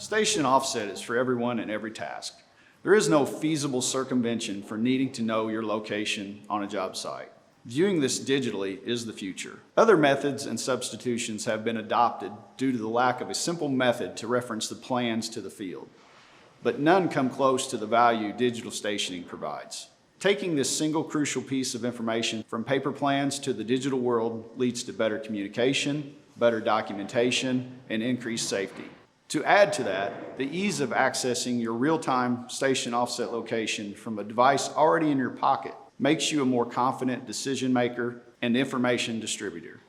Station offset is for everyone and every task. There is no feasible circumvention for needing to know your location on a job site. Viewing this digitally is the future. Other methods and substitutions have been adopted due to the lack of a simple method to reference the plans to the field, but none come close to the value digital stationing provides. Taking this single crucial piece of information from paper plans to the digital world leads to better communication, better documentation, and increased safety. To add to that, the ease of accessing your real-time station offset location from a device already in your pocket makes you a more confident decision maker and information distributor.